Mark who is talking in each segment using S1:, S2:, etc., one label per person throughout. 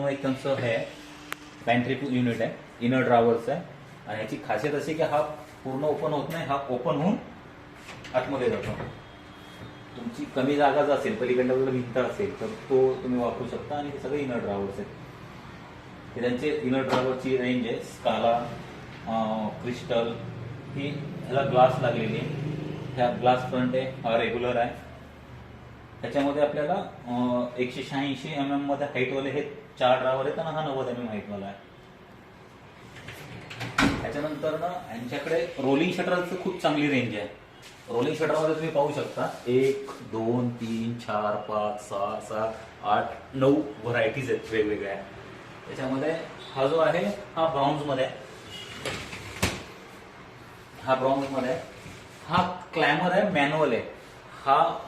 S1: नावानं एक त्यांचं हे आहे, पॅन्ट्री युनिट आहे, इनर ड्रायव्हरचं आहे. आणि ह्याची खासियत अशी की हा पूर्ण ओपन होत नाही, हा ओपन होऊन आतमध्ये जातो. तुमची कमी जागा जर असेल, पलीकडल्या बाजूला भिंत असेल, तर तो तुम्ही वापरू शकता. आणि हे सगळे इनर ड्रायव्हर्स आहेत. हे त्यांचे इनर ड्रायव्हरची रेंज आहे. स्काला, क्रिस्टल, ही ह्याला ग्लास लागलेली आहे. ह्या ग्लास फ्रंट आहे, हा रेग्युलर आहे. त्याच्यामध्ये आपल्याला 186 mm मध्ये हाईटवाले हे 4 ड्रायव्हर आहेत आणि हा 90 mm हाईटवाला आहे. त्याच्यानंतर ना यांच्याकडे रोलिंग शटरचं खूप चांगली रेंज आहे. रोलिंग शटरमध्ये तुम्ही पाहू शकता 1, 2, 3, 4, 5, 6, 7, 8, 9 व्हरायटीज आहेत वेगवेगळ्या. त्याच्यामध्ये हा जो आहे हा ब्रॉन्झमध्ये आहे. हा ब्रॉन्झमध्ये आहे. हा क्लॅमर आहे, मॅन्युअल आहे. हा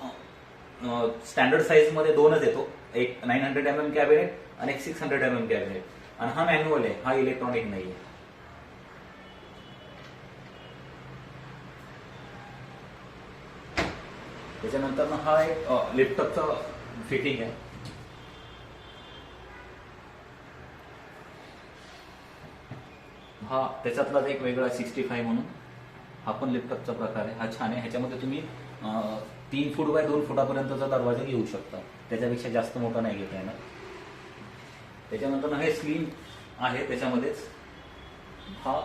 S1: स्टँडर्ड साईज मध्ये दोनच येतो, एक 900 mm कॅबिनेट आणि एक 600 mm कॅबिनेट. आणि हा मॅन्युअल आहे, हा इलेक्ट्रॉनिक नाही आहे. त्याच्यानंतर हा एक लॅपटॉपचा फिटिंग आहे. हा त्याच्यातलाच एक वेगळा 65 म्हणून हा पण लॅपटॉपचा प्रकार आहे. हा छान आहे. ह्याच्यामध्ये तुम्ही 3 फूट बाय 2 फुटापर्यंतचा दरवाजा घेऊ शकता. त्याच्यापेक्षा जास्त मोठा नाही घेता येणार. त्याच्यानंतर हे स्लिम आहे, त्याच्यामध्येच हा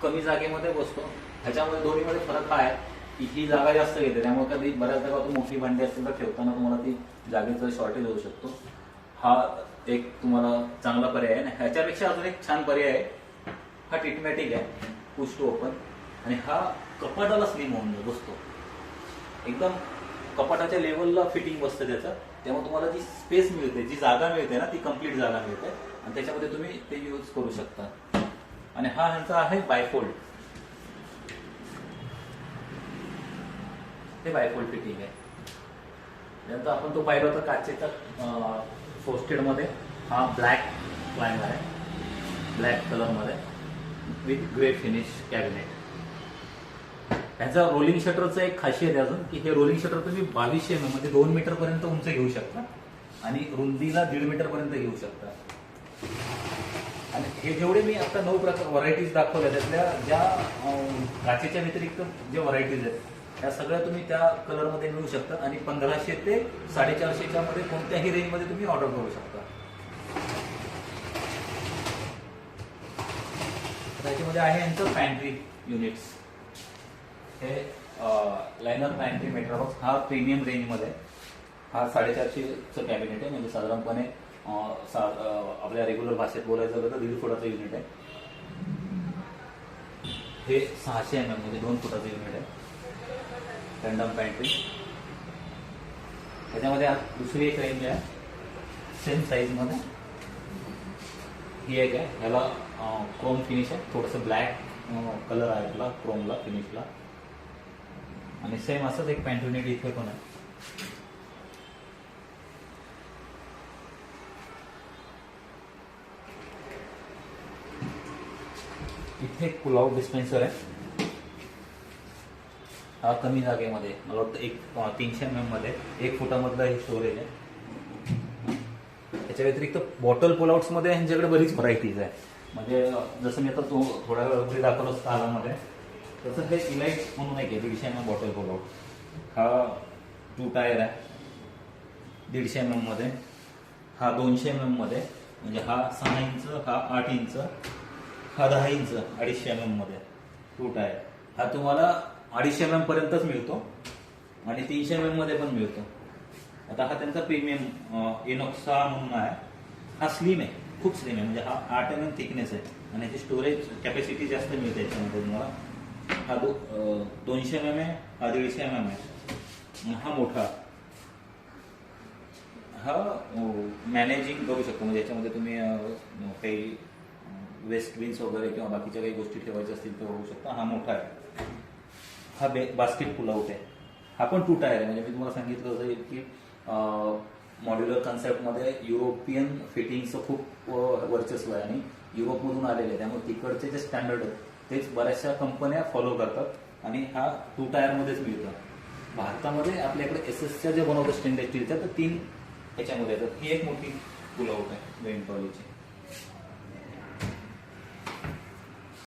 S1: कमी जागेमध्ये बसतो. ह्याच्यामध्ये दोन्हीमध्ये फरक काय आहे की ही जागा जास्त घेते, त्यामुळे कधी बऱ्याच जागा मोठी भांडी असतील तर ठेवताना तुम्हाला ती जागेचं शॉर्टेज होऊ शकतो. हा एक तुम्हाला चांगला पर्याय आहे. ह्याच्यापेक्षा अजून एक छान पर्याय आहे, हा टिटमॅटिक आहे, पुश टू ओपन. आणि हा कपाटाला स्लिम होऊन बसतो. एकदम कपाटाच्या लेवलला फिटिंग बसतं त्याचं. त्यामुळे तुम्हाला जी स्पेस मिळते, जी जागा मिळते ना, ती कम्प्लीट जागा मिळते आणि त्याच्यामध्ये तुम्ही ते यूज करू शकता. आणि हा ह्यांचा आहे बायफोल्ड. हे बायफोल्ड फिटिंग आहे. त्यानंतर आपण तो पाहिला होता काचेचा फोस्टेड मध्ये. हा ब्लॅक क्लाइंबर आहे, ब्लॅक कलर मध्ये विथ ग्रे फिनिश कॅबिनेट. ह्याचा रोलिंग शटरचं एक खासियत आहे अजून की हे रोलिंग शटर तुम्ही 2200 mm म्हणजे 2 मीटर पर्यंत उंच घेऊ शकता आणि रुंदीला 1.5 मीटर पर्यंत घेऊ शकता. आणि हे जेवढे मी आता 9 प्रकार व्हरायटीज दाखवल्या, त्यातल्या ज्या काचेच्या व्यतिरिक्त जे व्हरायटीज आहेत त्या सगळ्या तुम्ही त्या कलरमध्ये मिळू शकता. आणि 1500 ते 450 मध्ये कोणत्याही रेंजमध्ये तुम्ही ऑर्डर करू शकता. त्याच्यामध्ये आहे यांचं पॅन्ट्री युनिट्स. हे लायनर पॅन्ट्री मेट्रोबॉक्स. हा प्रीमियम रेंजमध्ये. हा 450चं कॅबिनेट आहे. म्हणजे साधारणपणे आपल्या रेग्युलर भाषेत बोलायचं तर 1.5 फुटाचं युनिट आहे. हे 600 mm म्हणजे 2 फुटाचं युनिट आहे, रँडम पॅन्ट्री. त्याच्यामध्ये दुसरी एक रेंज आहे सेम साईज मध्ये. ही एक आहे, ह्याला क्रोम फिनिश आहे, थोडंसं ब्लॅक कलर आहे याला क्रोमला फिनिशला. आणि सेम असंच एक पॅन्ट युनिट इथे पण आहे. इथे एक पुल आउट डिस्पेन्सर आहे. हा कमी जागेमध्ये, मला वाटतं 300 mm मध्ये 1 फुटामधलं हे स्टोरेज आहे. त्याच्या व्यतिरिक्त बॉटल पुलआउट्स मध्ये ह्यांच्याकडे बरीच व्हरायटीज आहे. म्हणजे जसं मी आता थोड्या वेळ दाखवलं स्कालामध्ये, तसं हे इलाइट म्हणून एक आहे 150 mm बॉटल पुलआउट. हा 2 टायर आहे 150 mm मध्ये. हा 200 mm मध्ये, म्हणजे हा 6 इंच, हा 8 इंच, हा 10 इंच 250 mm मध्ये 2 टायर. हा तुम्हाला 250 mm पर्यंतच मिळतो आणि 300 mm मध्ये पण मिळतो. आता हा त्यांचा प्रीमियम इनॉक्सा म्हणून आहे. हा स्लिम आहे, खूप स्लिम आहे. म्हणजे हा 8 mm थिकनेस आहे आणि याची स्टोरेज कॅपॅसिटी जास्त मिळते याच्यामध्ये तुम्हाला. हा 200 mm आहे, हा 150 mm आहे. हा मोठा, हा मॅनेजिंग करू शकतो. म्हणजे याच्यामध्ये तुम्ही काही वेस्ट बिन्स वगैरे किंवा बाकीच्या काही गोष्टी ठेवायच्या असतील तर होऊ शकता. हा मोठा आहे. हा बास्केट पुल आउट आहे. हा पण 2 टायर आहे. म्हणजे मी तुम्हाला सांगितलं होतं की मॉड्युलर कन्सेप्टमध्ये युरोपियन फिटिंगचं खूप वर्चस्व आहे आणि युरोपमधून आलेले आहे. त्यामुळे तिकडचे जे स्टँडर्ड आहेत तेच बऱ्याचशा कंपन्या फॉलो करतात आणि हा 2 टायरमध्येच मिळतो. भारतामध्ये आपल्याकडे एसएसच्या जे बनवतात स्टेनलेस स्टीलच्या, तर 3 ह्याच्यामध्ये येतात. ही एक मोठी पुल आउट आहे बेंट ट्रॉलीचे.